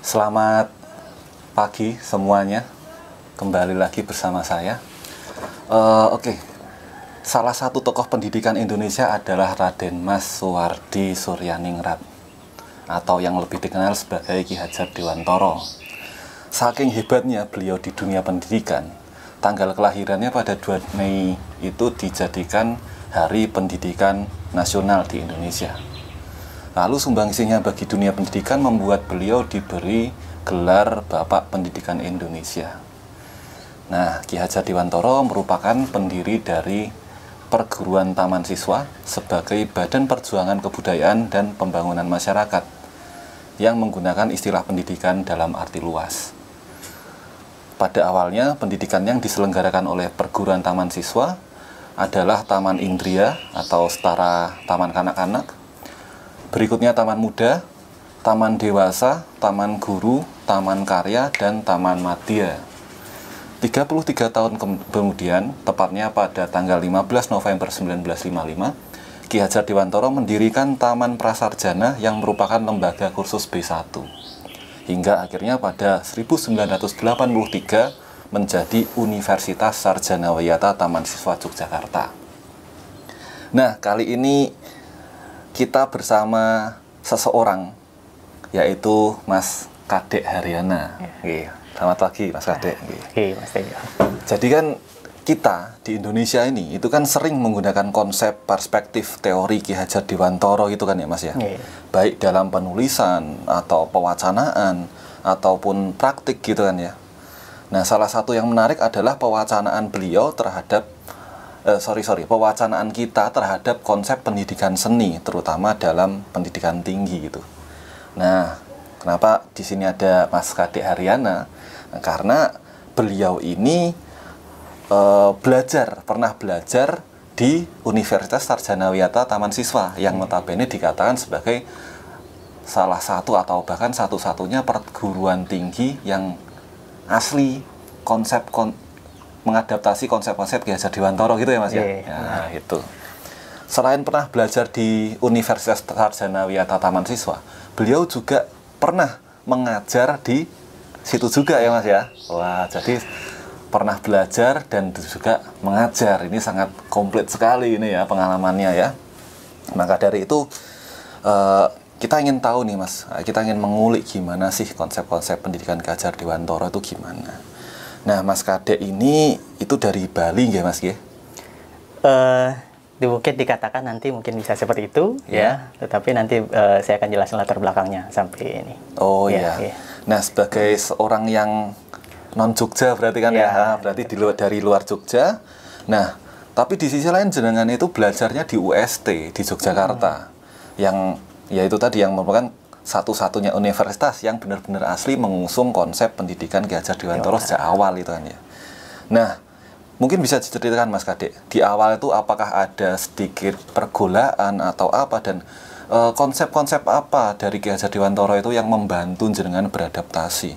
Selamat pagi semuanya, kembali lagi bersama saya. Salah satu tokoh pendidikan Indonesia adalah Raden Mas Suwardi Suryaningrat, atau yang lebih dikenal sebagai Ki Hajar Dewantara. Saking hebatnya beliau di dunia pendidikan, tanggal kelahirannya pada 2 Mei itu dijadikan Hari Pendidikan Nasional di Indonesia. Lalu sumbangsihnya bagi dunia pendidikan membuat beliau diberi gelar Bapak Pendidikan Indonesia. Nah, Ki Hajar Dewantara merupakan pendiri dari Perguruan Taman Siswa sebagai badan perjuangan kebudayaan dan pembangunan masyarakat yang menggunakan istilah pendidikan dalam arti luas. Pada awalnya, pendidikan yang diselenggarakan oleh Perguruan Taman Siswa adalah Taman Indria atau setara Taman Kanak-kanak, berikutnya Taman Muda, Taman Dewasa, Taman Guru, Taman Karya, dan Taman Madya. 33 tahun kemudian, tepatnya pada tanggal 15 November 1955, Ki Hajar Dewantara mendirikan Taman Prasarjana yang merupakan lembaga kursus B1. Hingga akhirnya pada 1983 menjadi Universitas Sarjana Wiyata Taman Siswa Yogyakarta. Nah, kali ini kita bersama seseorang, yaitu Mas Kadek Haryana. Selamat pagi Mas Kadek. Mas Tejo. Jadi kan kita di Indonesia ini itu kan sering menggunakan konsep perspektif teori Ki Hajar Dewantara itu kan ya Mas ya. Baik dalam penulisan atau pewacanaan ataupun praktik gitu kan ya. Nah, salah satu yang menarik adalah pewacanaan beliau terhadap pewacanaan kita terhadap konsep pendidikan seni, terutama dalam pendidikan tinggi gitu. Nah, kenapa di sini ada Mas Kadek Haryana? Nah, karena beliau ini pernah belajar di Universitas Sarjana Wiyata Taman Siswa yang notabene dikatakan sebagai salah satu atau bahkan satu-satunya perguruan tinggi yang asli mengadaptasi konsep-konsep Ki Hajar Dewantara gitu ya Mas ya. Nah, itu. Selain pernah belajar di Universitas Sarjana Wiyata Taman Siswa, beliau juga pernah mengajar di situ juga ya Mas ya. Wah, jadi pernah belajar dan juga mengajar. Ini sangat komplit sekali ini ya pengalamannya ya. Maka dari itu kita ingin tahu nih Mas, kita ingin mengulik gimana sih konsep-konsep pendidikan Ki Hajar Dewantara itu gimana. Nah, Mas Kadek ini itu dari Bali nggak Mas ya? Mungkin dikatakan nanti mungkin bisa seperti itu ya. Tetapi nanti saya akan jelaskan latar belakangnya sampai ini. Oh iya. Nah, sebagai seorang yang non Jogja berarti kan ya, berarti dari luar Jogja. Nah, tapi di sisi lain jenengan itu belajarnya di UST di Yogyakarta, yang yaitu tadi yang merupakan satu-satunya universitas yang benar-benar asli mengusung konsep pendidikan Ki Hajar Dewantara sejak awal itu kan ya. Nah, mungkin bisa diceritakan Mas Kadek, di awal itu apakah ada sedikit pergolaan atau apa, dan konsep-konsep apa dari Ki Hajar Dewantara itu yang membantu jenengan beradaptasi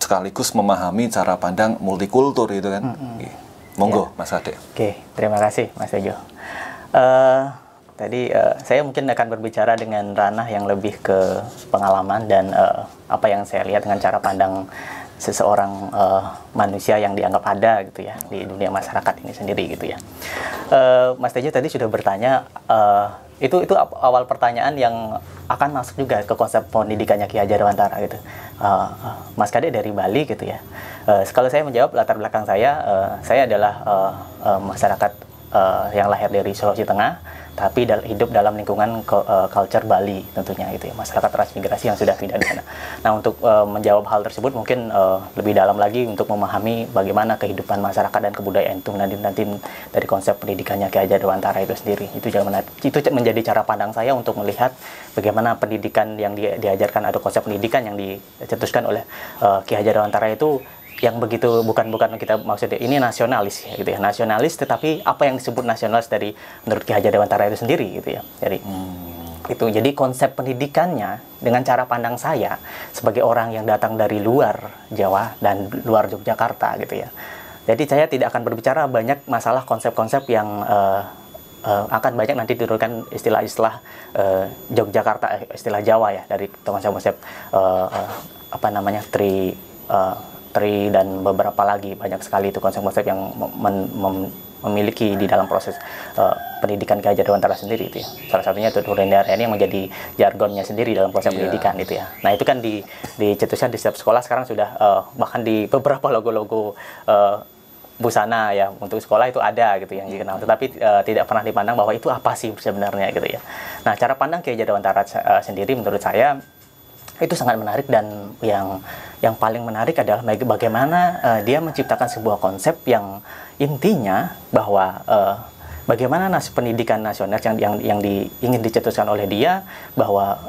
sekaligus memahami cara pandang multikultur itu kan. Monggo Mas Kadek. Oke, terima kasih Mas Tejo. Tadi saya mungkin akan berbicara dengan ranah yang lebih ke pengalaman dan apa yang saya lihat dengan cara pandang seseorang manusia yang dianggap ada gitu ya di dunia masyarakat ini sendiri gitu ya. Mas Tejo tadi sudah bertanya, itu awal pertanyaan yang akan masuk juga ke konsep pendidikannya Ki Hajar Dewantara gitu. Mas Kadek dari Bali gitu ya. Kalau saya menjawab latar belakang saya adalah masyarakat yang lahir dari Sulawesi Tengah, tapi hidup dalam lingkungan culture Bali tentunya gitu ya, masyarakat transmigrasi yang sudah tidak di sana. Nah, untuk menjawab hal tersebut mungkin lebih dalam lagi untuk memahami bagaimana kehidupan masyarakat dan kebudayaan itu nanti dari konsep pendidikannya Ki Hajar Dewantara itu sendiri. Itu menjadi cara pandang saya untuk melihat bagaimana pendidikan yang diajarkan atau konsep pendidikan yang dicetuskan oleh Ki Hajar Dewantara itu yang begitu bukan kita maksudnya ini nasionalis gitu ya, nasionalis, tetapi apa yang disebut nasionalis dari menurut Ki Hajar Dewantara itu sendiri gitu ya. Jadi konsep pendidikannya dengan cara pandang saya sebagai orang yang datang dari luar Jawa dan luar Yogyakarta gitu ya. Jadi saya tidak akan berbicara banyak masalah konsep-konsep yang akan banyak nanti diturunkan istilah-istilah Yogyakarta, istilah Jawa ya, dari konsep-konsep apa namanya tri dan beberapa lagi, banyak sekali itu konsep-konsep yang memiliki di dalam proses pendidikan Ki Hajar Dewantara sendiri itu ya. Salah satunya itu Turendara ini yang menjadi jargonnya sendiri dalam proses pendidikan itu ya. Nah itu kan dicetuskan di setiap sekolah sekarang sudah bahkan di beberapa logo-logo busana ya untuk sekolah itu ada gitu yang dikenal, tetapi tidak pernah dipandang bahwa itu apa sih sebenarnya gitu ya. Nah cara pandang Ki Hajar Dewantara sendiri menurut saya itu sangat menarik, dan yang paling menarik adalah bagaimana dia menciptakan sebuah konsep yang intinya bahwa bagaimana nasib pendidikan nasional yang ingin dicetuskan oleh dia, bahwa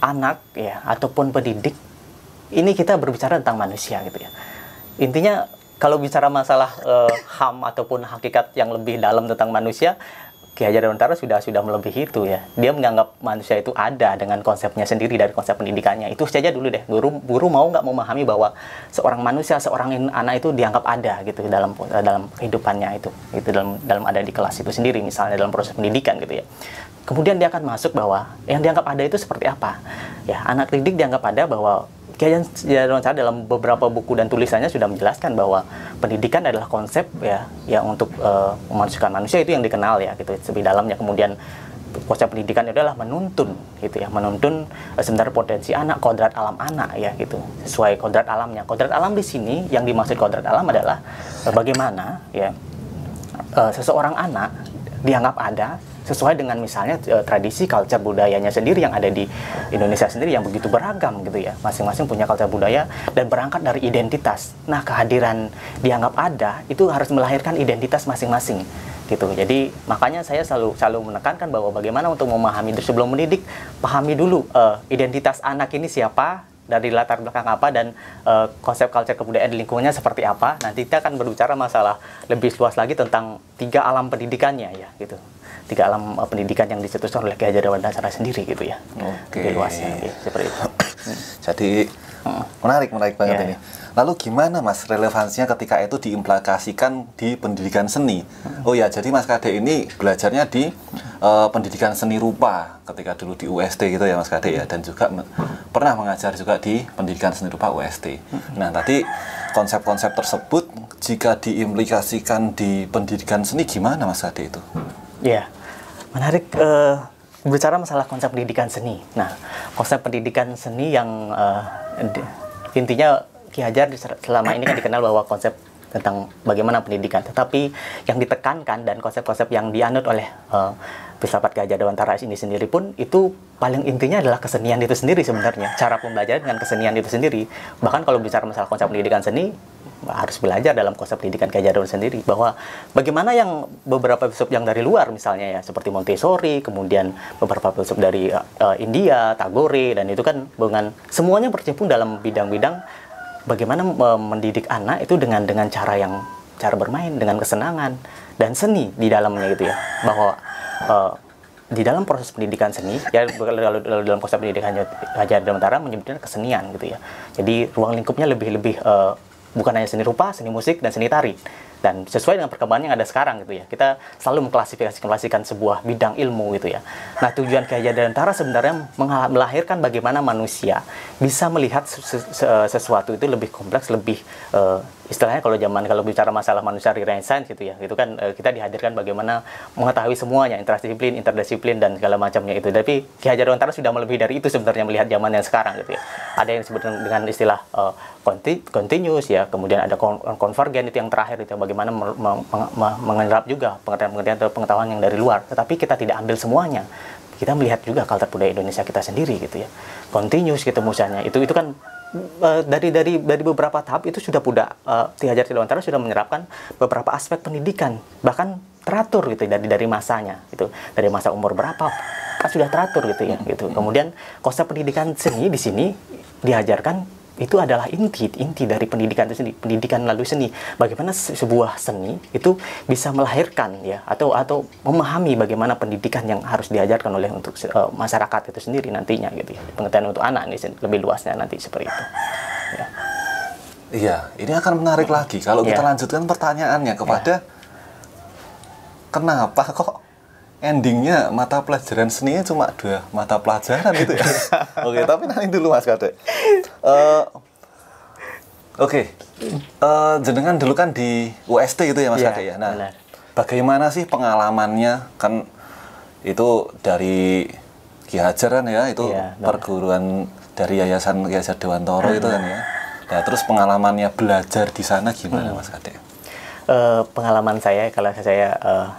anak ya ataupun pendidik ini kita berbicara tentang manusia gitu ya. Intinya kalau bicara masalah HAM ataupun hakikat yang lebih dalam tentang manusia, Ki Hajar Dewantara sudah melebihi itu ya. Dia menganggap manusia itu ada dengan konsepnya sendiri dari konsep pendidikannya. Itu saja dulu deh. Guru mau nggak memahami bahwa seorang manusia, seorang anak itu dianggap ada gitu dalam kehidupannya itu dalam ada di kelas itu sendiri, misalnya dalam proses pendidikan gitu ya. Kemudian dia akan masuk bahwa yang dianggap ada itu seperti apa. Ya, anak didik dianggap ada bahwa Ki Hajar Dewantara dalam beberapa buku dan tulisannya sudah menjelaskan bahwa pendidikan adalah konsep ya yang untuk memanusiakan manusia, itu yang dikenal ya gitu lebih dalamnya. Kemudian konsep pendidikan adalah menuntun gitu ya, menuntun sebenarnya potensi anak, kodrat alam anak ya gitu, sesuai kodrat alamnya. Kodrat alam di sini yang dimaksud kodrat alam adalah bagaimana ya seseorang anak dianggap ada sesuai dengan misalnya tradisi, culture, budayanya sendiri yang ada di Indonesia sendiri yang begitu beragam gitu ya. Masing-masing punya culture budaya dan berangkat dari identitas. Nah, kehadiran dianggap ada itu harus melahirkan identitas masing-masing gitu. Jadi makanya saya selalu menekankan bahwa bagaimana untuk memahami itu sebelum mendidik, pahami dulu identitas anak ini siapa, dari latar belakang apa, dan konsep culture kebudayaan di lingkungannya seperti apa. Nanti kita akan berbicara masalah lebih luas lagi tentang 3 alam pendidikannya ya gitu. 3 alam pendidikan yang dicetuskan oleh Ki Hajar Dewantara sendiri gitu ya. Lebih luasnya gitu, seperti itu. Jadi menarik banget ini. Lalu gimana Mas relevansinya ketika itu diimplikasikan di pendidikan seni? Oh ya, jadi Mas Kade ini belajarnya di pendidikan seni rupa ketika dulu di UST gitu ya Mas Kade ya, dan juga pernah mengajar juga di pendidikan seni rupa UST. Nah, tadi konsep-konsep tersebut jika diimplikasikan di pendidikan seni gimana Mas Kade itu? Ya, menarik bicara masalah konsep pendidikan seni. Nah, konsep pendidikan seni yang intinya Ki Hajar selama ini kan dikenal bahwa konsep tentang bagaimana pendidikan, tetapi yang ditekankan dan konsep-konsep yang dianut oleh filsafat Ki Hajar Dewantara ini sendiri pun itu paling intinya adalah kesenian itu sendiri sebenarnya, cara pembelajaran dengan kesenian itu sendiri. Bahkan kalau bicara masalah konsep pendidikan seni, harus belajar dalam konsep pendidikan Ki Hajar Dewantara sendiri, bahwa bagaimana yang beberapa filsuf yang dari luar misalnya ya seperti Montessori, kemudian beberapa filsuf dari India, Tagore, dan itu kan dengan semuanya berkecimpung dalam bidang-bidang bagaimana mendidik anak itu dengan cara bermain, dengan kesenangan dan seni di dalamnya gitu ya. Bahwa di dalam proses pendidikan seni ya, dalam konsep pendidikan Hajar Dewantara menyebutnya kesenian gitu ya. Jadi ruang lingkupnya lebih bukan hanya seni rupa, seni musik, dan seni tari. Dan sesuai dengan perkembangan yang ada sekarang gitu ya, kita selalu mengklasifikasikan sebuah bidang ilmu gitu ya. Nah, tujuan Ki Hajar Dewantara sebenarnya melahirkan bagaimana manusia bisa melihat sesuatu itu lebih kompleks, lebih istilahnya kalau bicara masalah manusia renaissance gitu ya, itu kan kita dihadirkan bagaimana mengetahui semuanya, interdisiplin dan segala macamnya itu. Tapi Ki Hajar Dewantara sudah melebihi dari itu sebenarnya, melihat zaman yang sekarang gitu ya. Ada yang disebut dengan istilah continuous ya, kemudian ada konvergen itu yang terakhir itu, bagaimana mengerap juga pengetahuan yang dari luar, tetapi kita tidak ambil semuanya. Kita melihat juga kultur budaya Indonesia kita sendiri gitu ya. Continuous gitu misalnya. Itu kan dari beberapa tahap itu sudah Ki Hajar Dewantara sudah menyerapkan beberapa aspek pendidikan, bahkan teratur gitu dari masanya itu, dari masa umur berapa kan sudah teratur gitu ya gitu. Kemudian konsep pendidikan seni di sini diajarkan itu adalah inti dari pendidikan itu sendiri, pendidikan melalui seni. Bagaimana sebuah seni itu bisa melahirkan ya atau memahami bagaimana pendidikan yang harus diajarkan oleh untuk masyarakat itu sendiri nantinya gitu ya. Pengetahuan untuk anak ini lebih luasnya nanti seperti itu. Ya. Iya, ini akan menarik lagi kalau kita lanjutkan pertanyaannya kepada kenapa kok endingnya mata pelajaran seninya cuma 2 mata pelajaran gitu ya. Oke, tapi nanti dulu Mas Kadek. Oke, jenengan dulu kan di UST gitu ya Mas Kadek ya. Nah, benar. bagaimana sih pengalamannya? Kan itu dari Ki Hajar kan ya, itu perguruan dari Yayasan Ki Hajar Dewantoro itu kan ya. Nah, terus pengalamannya belajar di sana gimana Mas Kadek? Pengalaman saya, kalau saya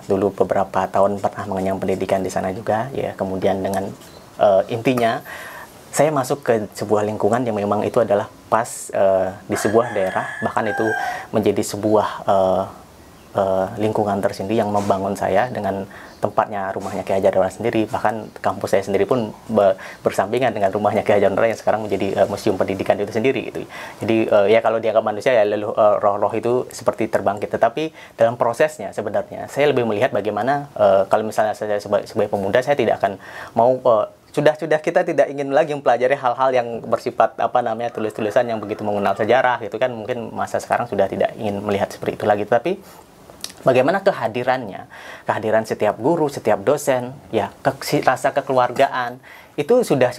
dulu beberapa tahun pernah mengenyam pendidikan di sana juga, ya. Kemudian dengan intinya saya masuk ke sebuah lingkungan yang memang itu adalah pas di sebuah daerah, bahkan itu menjadi sebuah lingkungan tersendiri yang membangun saya dengan tempatnya rumahnya Ki Hajar Dewantoro sendiri, bahkan kampus saya sendiri pun bersampingan dengan rumahnya Ki Hajar Dewantoro yang sekarang menjadi museum pendidikan itu sendiri gitu. Jadi ya kalau dianggap manusia ya roh-roh itu seperti terbangkit, tetapi dalam prosesnya sebenarnya saya lebih melihat bagaimana kalau misalnya saya sebagai pemuda, saya tidak akan mau sudah kita tidak ingin lagi mempelajari hal-hal yang bersifat tulis-tulisan yang begitu mengenal sejarah gitu kan, mungkin masa sekarang sudah tidak ingin melihat seperti itu lagi, tapi bagaimana kehadiran setiap guru, setiap dosen, ya, rasa kekeluargaan itu sudah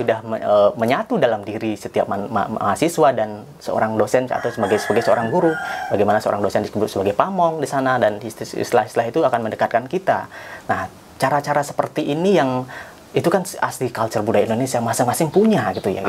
menyatu dalam diri setiap mahasiswa dan seorang dosen atau sebagai seorang guru. Bagaimana seorang dosen disebut sebagai pamong di sana, dan istilah-istilah itu akan mendekatkan kita. Nah, cara-cara seperti ini yang itu kan asli culture budaya Indonesia, masing-masing punya gitu ya.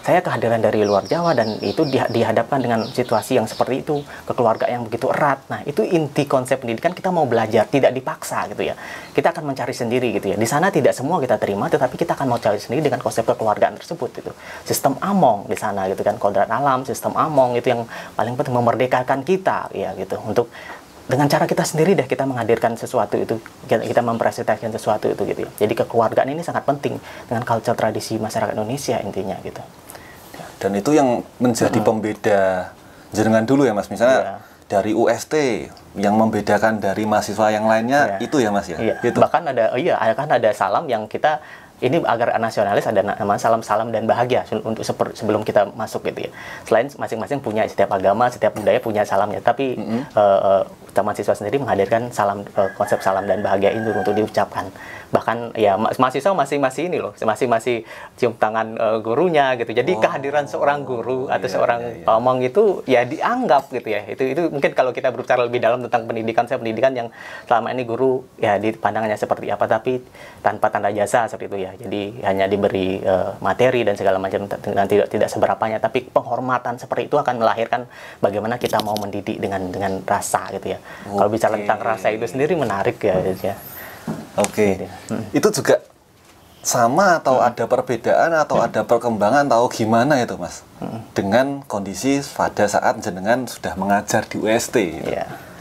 Saya kehadiran dari luar Jawa dan itu dihadapkan dengan situasi yang seperti itu, kekeluargaan yang begitu erat. Nah, itu inti konsep pendidikan, kita mau belajar tidak dipaksa gitu ya. Kita akan mencari sendiri gitu ya. Di sana tidak semua kita terima, tetapi kita akan mau cari sendiri dengan konsep kekeluargaan tersebut gitu. Sistem Among di sana gitu kan, kodrat alam, sistem Among itu yang paling penting memerdekakan kita ya gitu, untuk dengan cara kita sendiri kita menghadirkan sesuatu itu, kita mempresentasikan sesuatu itu gitu ya. Jadi kekeluargaan ini sangat penting dengan culture tradisi masyarakat Indonesia intinya gitu. Dan itu yang menjadi pembeda jenengan dulu ya Mas, misalnya dari UST yang membedakan dari mahasiswa yang lainnya itu ya Mas ya. Gitu. Bahkan ada salam yang kita ini agar nasionalis, ada nama salam dan bahagia untuk sebelum kita masuk gitu ya. Selain masing-masing punya, setiap agama, setiap budaya punya salamnya, tapi mahasiswa sendiri menghadirkan konsep salam dan bahagia itu untuk diucapkan. Bahkan ya mahasiswa masih ini loh, masih cium tangan gurunya gitu. Jadi kehadiran seorang guru atau seorang pamong itu ya dianggap gitu ya. Itu mungkin kalau kita berbicara lebih dalam tentang pendidikan yang selama ini guru ya dipandangnya seperti apa, tapi tanpa tanda jasa seperti itu ya. Jadi hanya diberi materi dan segala macam dan tidak seberapanya, tapi penghormatan seperti itu akan melahirkan bagaimana kita mau mendidik dengan rasa gitu ya. Kalau bicara tentang rasa itu sendiri menarik ya. Oke. Itu juga sama atau ada perbedaan atau ada perkembangan atau gimana itu Mas? Dengan kondisi pada saat jenengan sudah mengajar di UST gitu.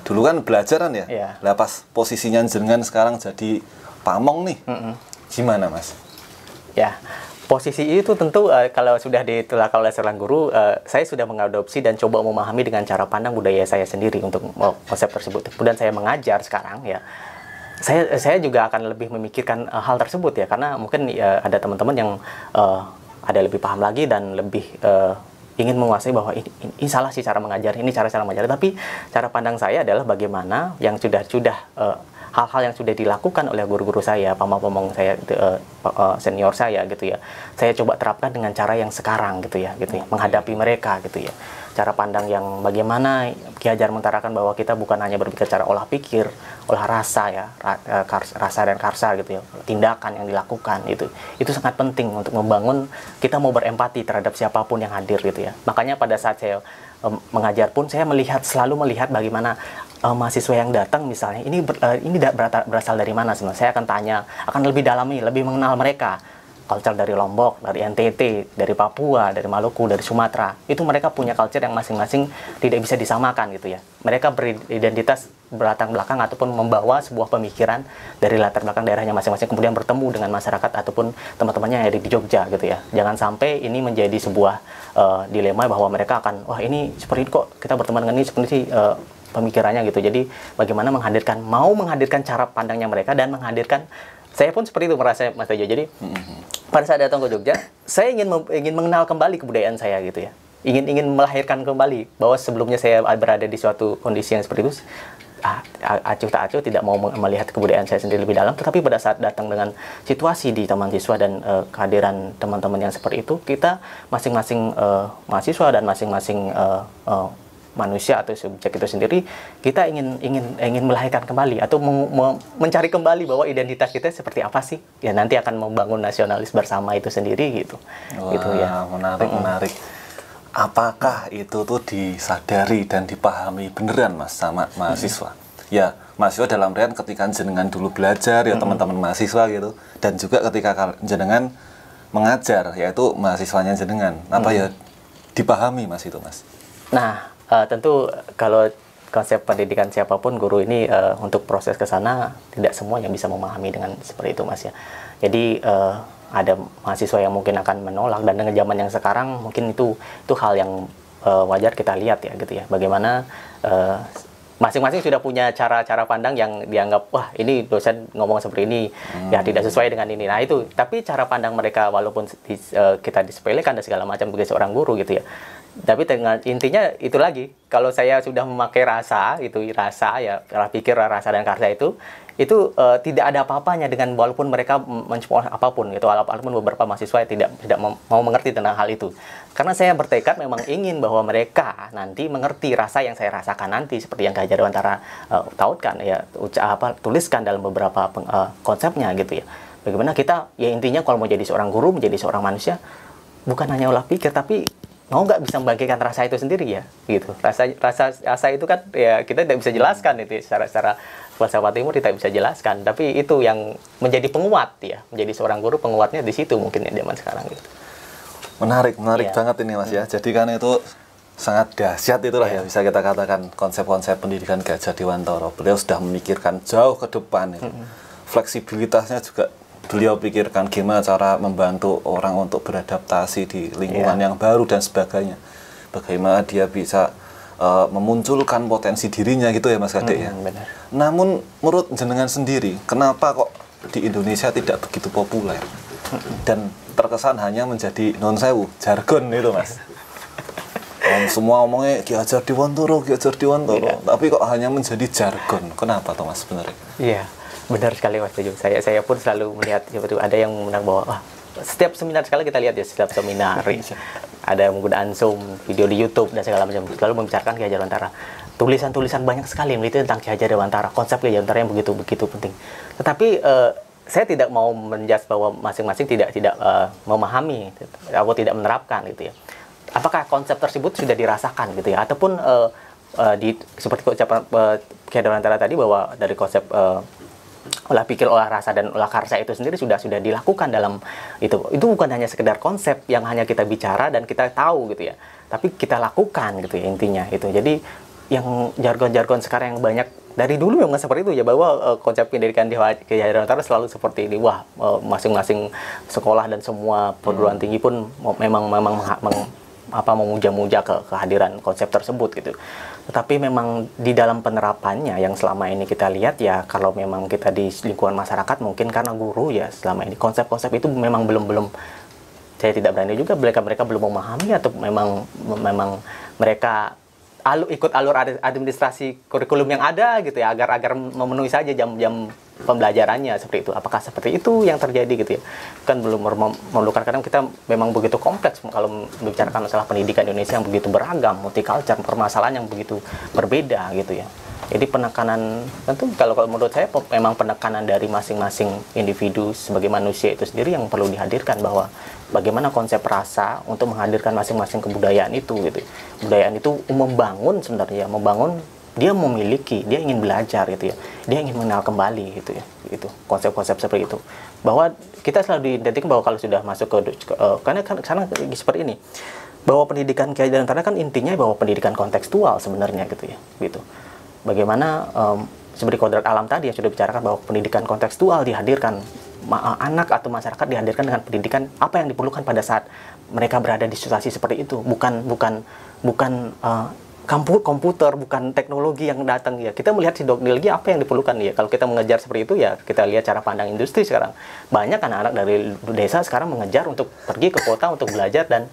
Dulu kan belajaran ya. Lah pas posisinya jenengan sekarang jadi pamong nih. Gimana Mas? Ya, posisi itu tentu kalau sudah ditolak oleh seorang guru, saya sudah mengadopsi dan coba memahami dengan cara pandang budaya saya sendiri untuk konsep tersebut. Kemudian saya mengajar sekarang ya. Saya juga akan lebih memikirkan hal tersebut ya, karena mungkin ada teman-teman yang ada lebih paham lagi dan lebih ingin menguasai bahwa ini salah sih cara mengajar, ini cara mengajar. Tapi cara pandang saya adalah bagaimana yang sudah hal-hal yang sudah dilakukan oleh guru-guru saya, pamong-pamong saya, senior saya gitu ya. Saya coba terapkan dengan cara yang sekarang gitu ya, menghadapi mereka gitu ya. Cara pandang yang bagaimana Ki Hajar mengutarakan bahwa kita bukan hanya berpikir secara olah pikir, olah rasa ya, rasa dan karsa gitu ya, tindakan yang dilakukan itu sangat penting untuk membangun kita mau berempati terhadap siapapun yang hadir gitu ya. Makanya pada saat saya mengajar pun saya selalu melihat bagaimana mahasiswa yang datang misalnya ini berasal dari mana sebenarnya. Saya akan tanya, akan lebih dalami, lebih mengenal mereka. Culture dari Lombok, dari NTT, dari Papua, dari Maluku, dari Sumatera. Itu mereka punya culture yang masing-masing tidak bisa disamakan gitu ya. Mereka beridentitas berlatar belakang ataupun membawa sebuah pemikiran dari latar belakang daerahnya masing-masing, kemudian bertemu dengan masyarakat ataupun teman-temannya yang ada di Jogja gitu ya. Jangan sampai ini menjadi sebuah dilema bahwa mereka akan, wah ini seperti kok kita berteman dengan ini seperti pemikirannya gitu. Jadi bagaimana mau menghadirkan cara pandangnya mereka dan menghadirkan. Saya pun seperti itu merasa Mas Tejo. Jadi pada saat datang ke Jogja, saya ingin mengenal kembali kebudayaan saya gitu ya. Ingin melahirkan kembali bahwa sebelumnya saya berada di suatu kondisi yang seperti itu. acuh tak acuh, tidak mau melihat kebudayaan saya sendiri lebih dalam. Tetapi pada saat datang dengan situasi di taman siswa dan kehadiran teman-teman yang seperti itu, kita masing-masing mahasiswa dan masing-masing manusia atau subjek itu sendiri, kita ingin melahirkan kembali atau mencari kembali bahwa identitas kita seperti apa sih, ya nanti akan membangun nasionalis bersama itu sendiri gitu. Wah, gitu ya. menarik. Apakah itu tuh disadari dan dipahami beneran Mas sama mahasiswa? Ya, mahasiswa dalam artian ketika jenengan dulu belajar ya teman-teman mahasiswa gitu, dan juga ketika jenengan mengajar yaitu mahasiswanya jenengan, apa ya dipahami Mas itu Mas? Nah, tentu kalau konsep pendidikan siapapun guru ini untuk proses ke sana tidak semua yang bisa memahami dengan seperti itu Mas ya. Jadi ada mahasiswa yang mungkin akan menolak, dan dengan zaman yang sekarang mungkin itu hal yang wajar kita lihat ya gitu ya. Bagaimana masing-masing sudah punya cara pandang yang dianggap wah ini dosen ngomong seperti ini ya tidak sesuai dengan ini. Nah itu, tapi cara pandang mereka walaupun kita disepelekan dan segala macam sebagai seorang guru gitu ya. Tapi dengan intinya itu lagi, kalau saya sudah memakai rasa itu, rasa ya, pikir, rasa dan karya itu tidak ada apa-apanya dengan walaupun mereka mencoba apapun gitu, walaupun beberapa mahasiswa tidak mau mengerti tentang hal itu. Karena saya bertekad memang ingin bahwa mereka nanti mengerti rasa yang saya rasakan nanti, seperti yang Ki Hajar Dewantara tautkan ya, tuliskan dalam beberapa konsepnya gitu ya. Bagaimana kita ya intinya kalau mau jadi seorang guru, menjadi seorang manusia, bukan hanya olah pikir tapi mau nggak bisa membagikan rasa itu sendiri ya gitu. Rasa itu kan ya kita tidak bisa jelaskan itu secara filsafat timur, tidak bisa jelaskan, tapi itu yang menjadi penguat ya, menjadi seorang guru penguatnya di situ mungkin ya zaman sekarang gitu. Menarik banget ini Mas ya. Jadi kan itu sangat dahsyat itulah ya bisa kita katakan konsep-konsep pendidikan Ki Hajar Dewantara. Beliau sudah memikirkan jauh ke depan itu. Fleksibilitasnya juga beliau pikirkan gimana cara membantu orang untuk beradaptasi di lingkungan yang baru dan sebagainya. Bagaimana dia bisa memunculkan potensi dirinya gitu ya Mas Kadek ya. Benar. Namun menurut jenengan sendiri, kenapa kok di Indonesia tidak begitu populer? Dan terkesan hanya menjadi non sewu, jargon itu Mas. Semua ngomongnya Ki Hajar Dewantara, tapi kok hanya menjadi jargon. Kenapa tuh Mas sebenarnya? Iya. Benar sekali Mas Tejo. Saya pun selalu melihat seperti ada yang menang bahwa setiap seminar sekali kita lihat ya, setiap seminar ada penggunaan Zoom, video di YouTube dan segala macam, selalu membicarakan Ki Hajar Dewantara. Tulisan-tulisan banyak sekali meneliti tentang Ki Hajar Dewantara, konsep Ki Hajar Dewantara yang begitu penting. Tetapi saya tidak mau menjudge bahwa masing-masing tidak memahami atau tidak menerapkan gitu ya. Apakah konsep tersebut sudah dirasakan gitu ya, ataupun seperti ucapan Ki Hajar Dewantara tadi bahwa dari konsep olah pikir, olah rasa dan olah karsa itu sendiri sudah dilakukan dalam itu bukan hanya sekedar konsep yang hanya kita bicara dan kita tahu gitu ya, tapi kita lakukan gitu ya intinya itu. Jadi yang jargon-jargon sekarang yang banyak dari dulu memang seperti itu ya, bahwa konsep pendidikan di Ki Hajar Dewantara selalu seperti ini. Wah, masing-masing sekolah dan semua perguruan tinggi pun memang memuja-muja kehadiran konsep tersebut gitu. Tetapi memang di dalam penerapannya yang selama ini kita lihat ya, kalau memang kita di lingkungan masyarakat mungkin karena guru ya selama ini konsep-konsep itu memang belum saya tidak berani juga mereka belum memahami, atau memang mereka ikut alur administrasi kurikulum yang ada gitu ya, agar memenuhi saja jam-jam pembelajarannya seperti itu. Apakah seperti itu yang terjadi gitu ya? Kan belum memerlukan, karena kita memang begitu kompleks kalau membicarakan masalah pendidikan Indonesia yang begitu beragam, multicultural, permasalahan yang begitu berbeda gitu ya. Jadi penekanan, tentu kalau menurut saya memang penekanan dari masing-masing individu sebagai manusia itu sendiri yang perlu dihadirkan, bahwa bagaimana konsep rasa untuk menghadirkan masing-masing kebudayaan itu gitu. Kebudayaan itu membangun sebenarnya, dia memiliki, dia ingin belajar gitu ya, dia ingin mengenal kembali gitu ya, gitu konsep-konsep seperti itu. Bahwa kita selalu diidentikan bahwa kalau sudah masuk karena seperti ini, bahwa pendidikan Ki Hajar Dewantara kan intinya bahwa pendidikan kontekstual sebenarnya gitu ya, gitu. Bagaimana seperti kodrat alam tadi yang sudah bicarakan bahwa pendidikan kontekstual dihadirkan, anak atau masyarakat dihadirkan dengan pendidikan apa yang diperlukan pada saat mereka berada di situasi seperti itu, bukan komputer, bukan teknologi yang datang ya. Kita melihat teknologi apa yang diperlukan ya. Kalau kita mengejar seperti itu ya, kita lihat cara pandang industri sekarang. Banyak anak-anak dari desa sekarang mengejar untuk pergi ke kota untuk belajar, dan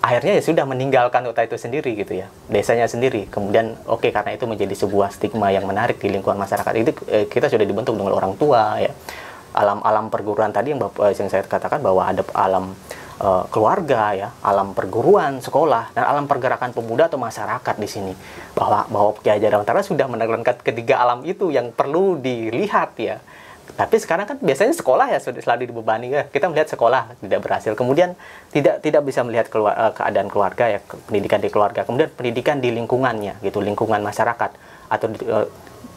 akhirnya ya sudah meninggalkan kota itu sendiri gitu ya, desanya sendiri. Kemudian karena itu menjadi sebuah stigma yang menarik di lingkungan masyarakat itu, kita sudah dibentuk dengan orang tua ya. Alam perguruan tadi yang saya katakan bahwa ada alam keluarga ya, alam perguruan, sekolah, dan alam pergerakan pemuda atau masyarakat di sini. Bahwa Ki Hajar Dewantara sudah menekankan ketiga alam itu yang perlu dilihat ya. Tapi sekarang kan biasanya sekolah ya selalu dibebani ya. Kita melihat sekolah tidak berhasil, kemudian tidak bisa melihat keadaan keluarga ya, pendidikan di keluarga, kemudian pendidikan di lingkungannya gitu, lingkungan masyarakat atau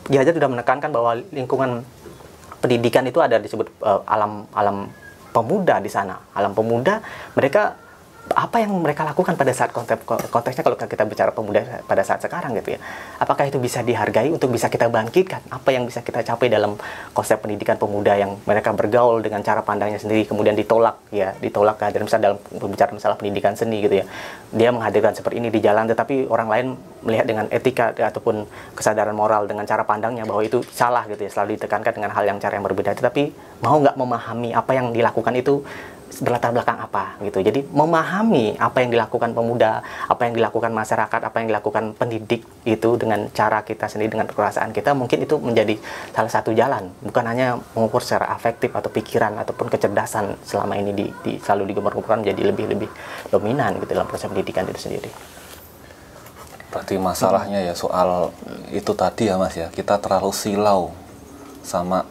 Ki Hajar sudah menekankan bahwa lingkungan pendidikan itu ada disebut alam pemuda di sana. Alam pemuda, mereka apa yang mereka lakukan pada saat konteksnya kalau kita bicara pemuda pada saat sekarang gitu ya, apakah itu bisa dihargai untuk bisa kita bangkitkan, apa yang bisa kita capai dalam konsep pendidikan pemuda yang mereka bergaul dengan cara pandangnya sendiri kemudian ditolak kehadiran misalnya dalam berbicara masalah pendidikan seni gitu ya, dia menghadirkan seperti ini di jalan tetapi orang lain melihat dengan etika ataupun kesadaran moral dengan cara pandangnya bahwa itu salah gitu ya, selalu ditekankan dengan hal yang cara yang berbeda, tetapi mau nggak memahami apa yang dilakukan itu berlatar belakang apa gitu. Jadi memahami apa yang dilakukan pemuda, apa yang dilakukan masyarakat, apa yang dilakukan pendidik itu dengan cara kita sendiri, dengan perasaan kita, mungkin itu menjadi salah satu jalan. Bukan hanya mengukur secara afektif atau pikiran ataupun kecerdasan selama ini selalu digembar-gemborkan menjadi lebih dominan gitu dalam proses pendidikan itu sendiri. Berarti masalahnya ya soal itu tadi ya Mas ya, kita terlalu silau sama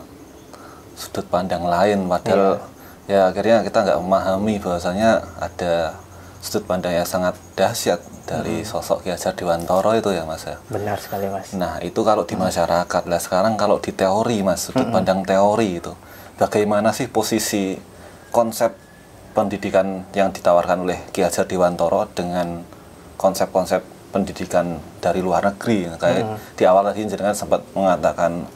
sudut pandang lain, padahal ya akhirnya kita nggak memahami bahwasanya ada sudut pandang yang sangat dahsyat dari sosok Ki Hajar Dewantara itu ya Mas ya. Benar sekali Mas. Nah itu kalau di masyarakat lah, sekarang kalau di teori Mas, sudut pandang teori itu bagaimana sih posisi konsep pendidikan yang ditawarkan oleh Ki Hajar Dewantara dengan konsep-konsep pendidikan dari luar negeri kayak di awal tadi jenengan sempat mengatakan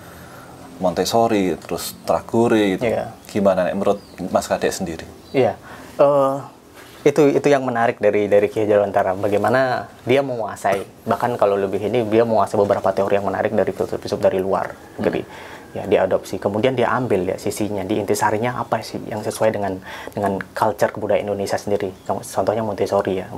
Montessori, terus Tagore gitu. Gimana nih menurut Mas Kadek sendiri? Iya, itu yang menarik dari Ki Hajar Dewantara. Bagaimana dia menguasai, bahkan kalau lebih ini dia menguasai beberapa teori yang menarik dari filsuf-filsuf dari luar negeri. Ya, diadopsi, kemudian dia ambil ya sisinya, di intisarinya apa sih yang sesuai dengan culture kebudayaan Indonesia sendiri. Contohnya Montessori ya,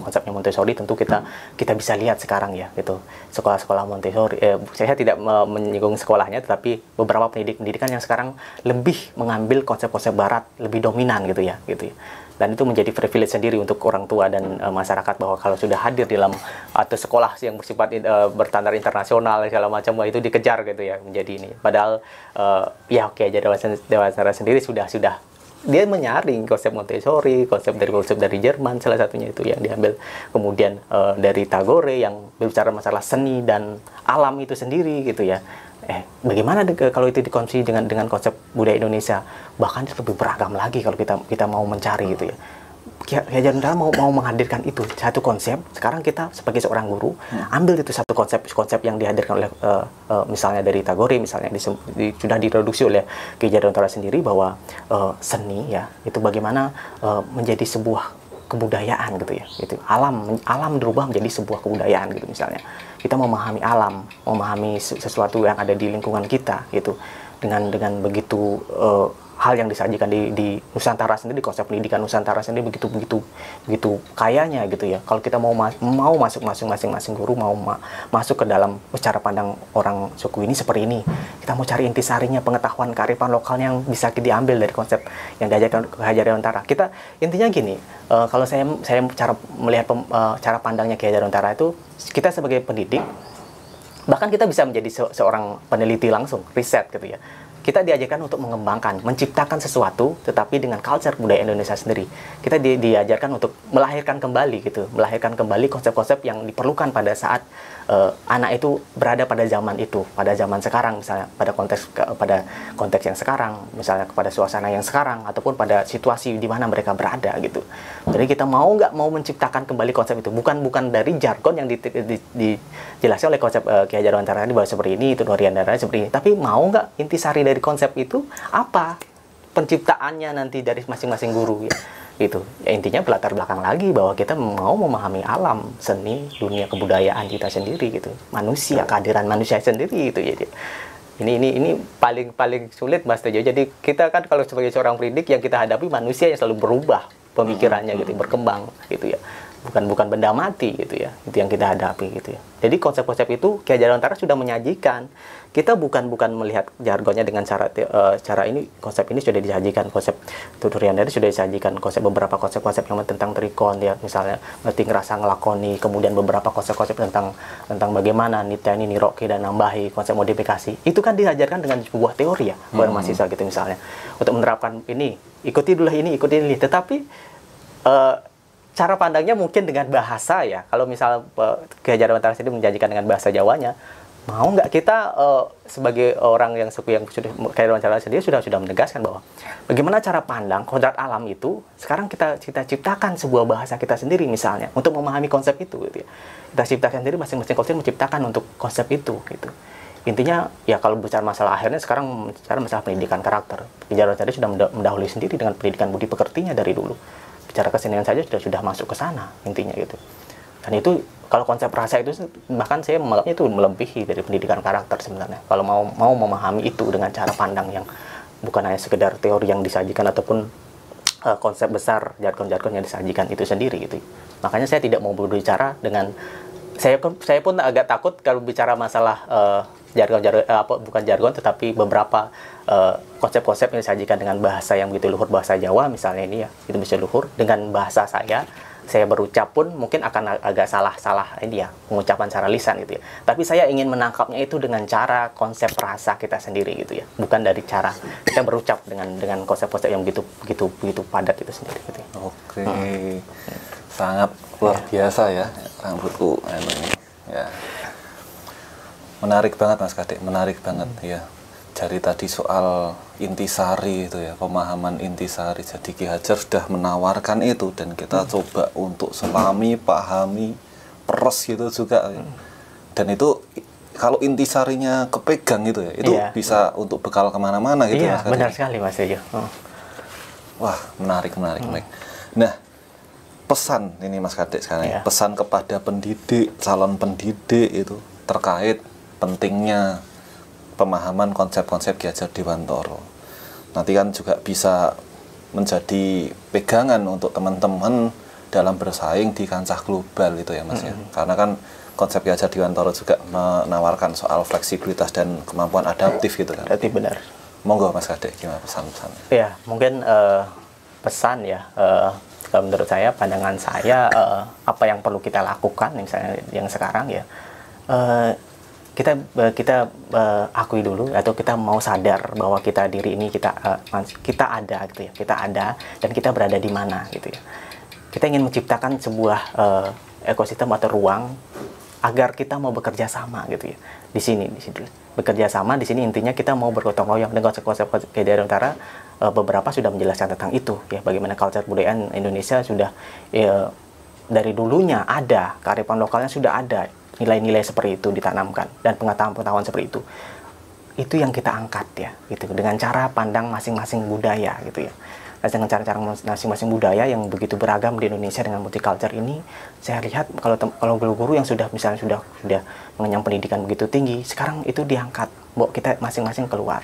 konsepnya Montessori tentu kita bisa lihat sekarang ya gitu. Sekolah-sekolah Montessori, saya tidak menyinggung sekolahnya, tetapi beberapa pendidikan yang sekarang lebih mengambil konsep-konsep barat, lebih dominan gitu ya. Dan itu menjadi privilege sendiri untuk orang tua dan masyarakat, bahwa kalau sudah hadir dalam atau sekolah yang bersifat berstandar internasional segala macam, itu dikejar gitu ya menjadi ini. Padahal ya Ki Hajar Dewantara sendiri sudah dia menyaring konsep Montessori, konsep dari Jerman salah satunya itu yang diambil, kemudian dari Tagore yang berbicara masalah seni dan alam itu sendiri gitu ya. Bagaimana kalau itu dikonsumsi dengan konsep budaya Indonesia, bahkan lebih beragam lagi kalau kita mau mencari gitu ya. Ki Hajar Dewantara mau menghadirkan itu satu konsep. Sekarang kita sebagai seorang guru ambil itu satu konsep yang dihadirkan oleh misalnya dari Tagore, misalnya sudah diintroduksi oleh Ki Hajar Dewantara sendiri bahwa seni ya itu bagaimana menjadi sebuah kebudayaan gitu ya, gitu. Alam berubah menjadi sebuah kebudayaan gitu. Misalnya kita memahami alam, memahami sesuatu yang ada di lingkungan kita gitu, dengan begitu hal yang disajikan di Nusantara sendiri, konsep pendidikan Nusantara sendiri begitu kayanya gitu ya. Kalau kita mau masuk masing-masing guru mau masuk ke dalam cara pandang orang suku ini seperti ini, kita mau cari intisarinya, pengetahuan kearifan lokalnya yang bisa diambil dari konsep yang diajarkan Ki Hajar Dewantara. Kita intinya gini, kalau saya cara melihat cara pandangnya Ki Hajar Dewantara itu, kita sebagai pendidik bahkan kita bisa menjadi seorang peneliti langsung, riset gitu ya. Kita diajarkan untuk mengembangkan, menciptakan sesuatu, tetapi dengan culture budaya Indonesia sendiri. Kita diajarkan untuk melahirkan kembali gitu, melahirkan kembali konsep-konsep yang diperlukan pada saat anak itu berada pada zaman itu, pada zaman sekarang misalnya, pada konteks yang sekarang, misalnya kepada suasana yang sekarang, ataupun pada situasi di mana mereka berada gitu. Jadi kita mau nggak mau menciptakan kembali konsep itu, bukan dari jargon yang dijelaskan oleh konsep Ki Hajar Dewantara ini bahwa seperti ini, itu Noriandara seperti ini, tapi mau nggak intisari dari konsep itu apa penciptaannya nanti dari masing-masing guru ya. Gitu. Ya, intinya latar belakang lagi bahwa kita mau memahami alam, seni, dunia kebudayaan kita sendiri gitu. Manusia, kehadiran manusia sendiri gitu ya. Ini paling sulit Mas Tejo. Jadi kita kan kalau sebagai seorang pendidik yang kita hadapi manusia yang selalu berubah pemikirannya gitu, berkembang gitu ya. bukan benda mati gitu ya, itu yang kita hadapi gitu ya. Jadi konsep-konsep itu Ki Hajar Dewantara sudah menyajikan. Kita bukan melihat jargonnya dengan cara ini, konsep ini sudah disajikan, konsep Tuturian dari sudah disajikan, beberapa konsep-konsep yang tentang trikon ya, misalnya ngerti ngerasa ngelakoni, kemudian beberapa konsep-konsep tentang bagaimana nitya ini niroke dan nambahi, konsep modifikasi itu kan diajarkan dengan sebuah teori ya kepada mahasiswa gitu misalnya, untuk menerapkan ini ikuti dulu ini, tetapi cara pandangnya mungkin dengan bahasa ya. Kalau misal Ki Hajar Dewantara sendiri menjanjikan dengan bahasa Jawanya, mau nggak kita sebagai orang yang sudah Ki Hajar Dewantara sendiri sudah menegaskan bahwa bagaimana cara pandang kodrat alam itu sekarang kita ciptakan sebuah bahasa kita sendiri misalnya untuk memahami konsep itu gitu ya. Kita ciptakan sendiri, masing-masing konsep menciptakan untuk konsep itu gitu. Intinya ya kalau bicara masalah akhirnya sekarang bicara masalah pendidikan karakter, Ki Hajar Dewantara sudah mendahului sendiri dengan pendidikan budi pekertinya dari dulu. Bicara kesenian saja sudah masuk ke sana intinya gitu. Dan itu kalau konsep rasa itu bahkan saya menganggapnya itu melebihi dari pendidikan karakter sebenarnya. Kalau mau memahami itu dengan cara pandang yang bukan hanya sekedar teori yang disajikan ataupun konsep besar jargon-jargon yang disajikan itu sendiri gitu. Makanya saya tidak mau berbicara dengan saya pun agak takut kalau bicara masalah bukan jargon tetapi beberapa konsep-konsep yang disajikan dengan bahasa yang begitu luhur, bahasa Jawa misalnya ini ya, itu bisa luhur dengan bahasa saya berucap pun mungkin akan agak salah ini ya, pengucapan secara lisan gitu ya. Tapi saya ingin menangkapnya itu dengan cara konsep rasa kita sendiri gitu ya, bukan dari cara kita berucap dengan konsep-konsep yang begitu padat itu sendiri gitu ya. Oke. Sangat luar biasa ya rambutku ini ya. Menarik banget Mas Kadek, menarik banget ya. Dari tadi soal intisari itu ya, pemahaman intisari. Jadi Ki Hajar sudah menawarkan itu dan kita coba untuk selami, pahami, peres gitu juga. Dan itu kalau intisarinya kepegang gitu ya, itu bisa untuk bekal kemana-mana gitu Mas Kadek. Benar sekali Mas Tejo. Wah, menarik. Nah, pesan ini Mas Kadek sekarang, pesan kepada pendidik, calon pendidik itu terkait pentingnya pemahaman konsep-konsep Ki Hajar Dewantara. Nanti kan juga bisa menjadi pegangan untuk teman-teman dalam bersaing di kancah global itu ya Mas ya. Karena kan konsep Ki Hajar Dewantara juga menawarkan soal fleksibilitas dan kemampuan adaptif gitu kan. Berarti benar. Monggo Mas Kadek, gimana pesan-pesannya? Ya, mungkin pesan ya, kalau menurut saya, pandangan saya, apa yang perlu kita lakukan misalnya yang sekarang ya, kita akui dulu atau kita mau sadar bahwa diri ini kita ada gitu ya, kita ada dan kita berada di mana gitu ya. Kita ingin menciptakan sebuah ekosistem atau ruang agar kita mau bekerja sama gitu ya. Di sini bekerja sama, di sini intinya kita mau bergotong royong dengan konsep-konsep Ki Hajar Dewantara. Beberapa sudah menjelaskan tentang itu ya, bagaimana culture budaya Indonesia sudah dari dulunya ada, kearifan lokalnya sudah ada, nilai-nilai seperti itu ditanamkan dan pengetahuan-pengetahuan seperti itu yang kita angkat ya gitu, dengan cara pandang masing-masing budaya gitu ya. Nah, dengan cara-cara masing-masing budaya yang begitu beragam di Indonesia dengan multicultural ini, saya lihat kalau guru-guru yang sudah mengenyam pendidikan begitu tinggi, sekarang itu diangkat, bahwa kita masing-masing keluar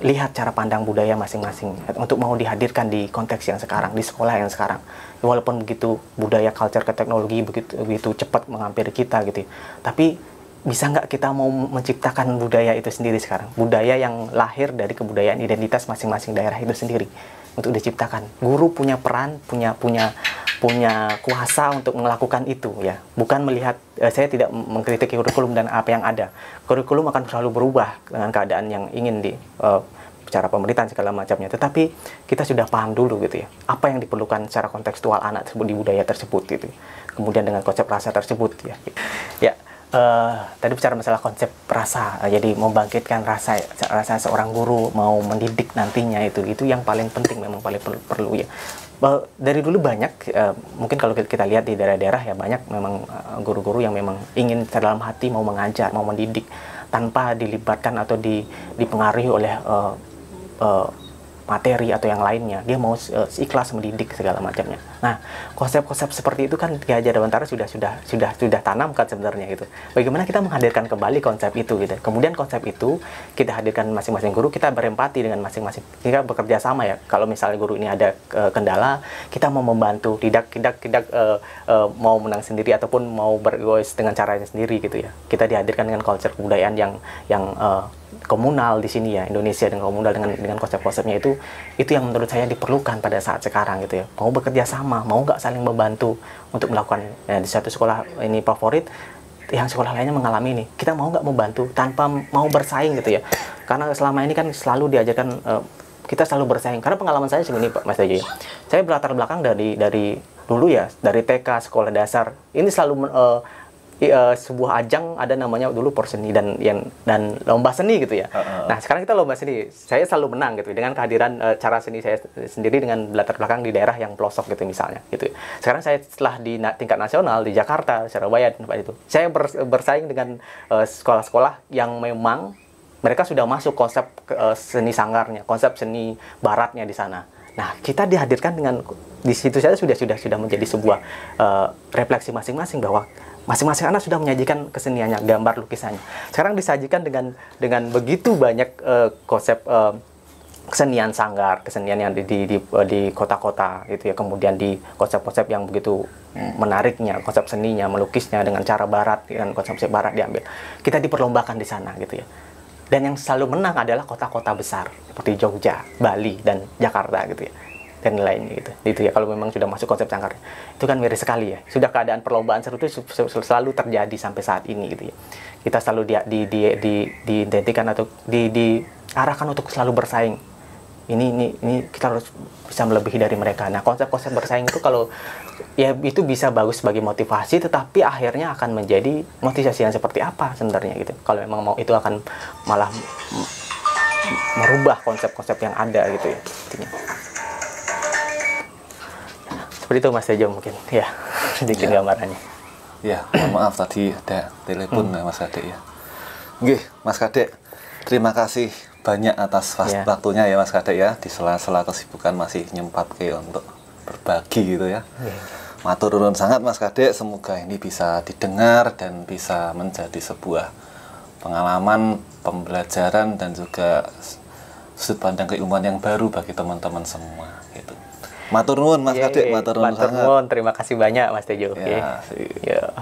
lihat cara pandang budaya masing-masing untuk mau dihadirkan di konteks yang sekarang, di sekolah yang sekarang. Walaupun begitu budaya, culture ke teknologi begitu cepat menghampiri kita gitu, tapi bisa nggak kita mau menciptakan budaya itu sendiri sekarang, budaya yang lahir dari kebudayaan identitas masing-masing daerah itu sendiri untuk diciptakan. Guru punya peran, punya kuasa untuk melakukan itu ya. Bukan melihat, saya tidak mengkritik kurikulum dan apa yang ada. Kurikulum akan selalu berubah dengan keadaan yang ingin secara pemerintahan segala macamnya. Tetapi kita sudah paham dulu gitu ya, apa yang diperlukan secara kontekstual anak tersebut di budaya tersebut gitu. Kemudian dengan konsep rasa tersebut ya. Ya, tadi bicara masalah konsep rasa, jadi membangkitkan rasa seorang guru mau mendidik nantinya itu yang paling penting, memang paling perlu ya. Dari dulu banyak, mungkin kalau kita lihat di daerah-daerah ya, banyak memang guru-guru yang memang ingin dalam hati mau mengajar, mau mendidik tanpa dilibatkan atau dipengaruhi oleh materi atau yang lainnya, dia mau ikhlas mendidik segala macamnya. Nah, konsep-konsep seperti itu kan Ki Hajar Dewantara sudah tanamkan sebenarnya gitu. Bagaimana kita menghadirkan kembali konsep itu gitu. Kemudian konsep itu kita hadirkan masing-masing guru, kita berempati dengan masing-masing, kita bekerja sama ya. Kalau misalnya guru ini ada kendala, kita mau membantu, tidak mau menang sendiri ataupun mau beregois dengan caranya sendiri gitu ya. Kita dihadirkan dengan konsep kebudayaan yang komunal di sini ya, Indonesia dengan komunal dengan konsep-konsepnya itu yang menurut saya diperlukan pada saat sekarang gitu ya. Mau bekerja sama, mau nggak saling membantu untuk melakukan di satu sekolah ini favorit, yang sekolah lainnya mengalami ini, kita mau nggak membantu tanpa mau bersaing gitu ya. Karena selama ini kan selalu diajarkan kita selalu bersaing. Karena pengalaman saya segini Pak Mas Tejo ya, saya berlatar belakang dari dulu ya, dari TK, sekolah dasar, ini selalu sebuah ajang ada namanya dulu porseni dan lomba seni gitu ya. Nah sekarang kita lomba seni, saya selalu menang gitu dengan kehadiran cara seni saya sendiri dengan latar belakang di daerah yang pelosok gitu misalnya gitu. Sekarang saya setelah di tingkat nasional di Jakarta, Surabaya tempat itu, saya bersaing dengan sekolah-sekolah yang memang mereka sudah masuk konsep seni sanggarnya, konsep seni baratnya di sana. Nah, kita dihadirkan dengan di situ saja sudah menjadi sebuah refleksi masing-masing bahwa masing-masing anak sudah menyajikan keseniannya, gambar lukisannya. Sekarang disajikan dengan begitu banyak konsep kesenian sanggar, kesenian yang di kota-kota gitu ya. Kemudian di konsep-konsep yang begitu menariknya, konsep seninya, melukisnya dengan cara barat, dengan konsep barat diambil. Kita diperlombakan di sana gitu ya. Dan yang selalu menang adalah kota-kota besar seperti Jogja, Bali, dan Jakarta gitu ya, dan lainnya gitu ya. Kalau memang sudah masuk konsep sanggar, itu kan miris sekali ya. Sudah keadaan perlombaan seperti itu selalu terjadi sampai saat ini gitu ya. Kita selalu diidentikan atau diarahkan untuk selalu bersaing. Ini kita harus bisa melebihi dari mereka. Nah, konsep-konsep bersaing itu kalau ya itu bisa bagus sebagai motivasi, tetapi akhirnya akan menjadi motivasi yang seperti apa sebenarnya gitu. Kalau memang mau itu akan malah merubah konsep-konsep yang ada gitu ya. Intinya. Seperti itu Mas Tejo mungkin ya sedikit gambarannya. Ya, mohon maaf tadi ada telepon Mas Kadek ya. Nggih, Mas Kadek, terima kasih banyak atas waktunya ya Mas Kadek ya, di sela-sela kesibukan masih nyempatke untuk berbagi gitu ya. Matur nuwun sangat Mas Kadek, semoga ini bisa didengar dan bisa menjadi sebuah pengalaman, pembelajaran dan juga sudut pandang keilmuan yang baru bagi teman-teman semua gitu. Matur nuwun Mas Kadek, matur nuwun sangat. Terima kasih banyak Mas Tejo. Ya, ya.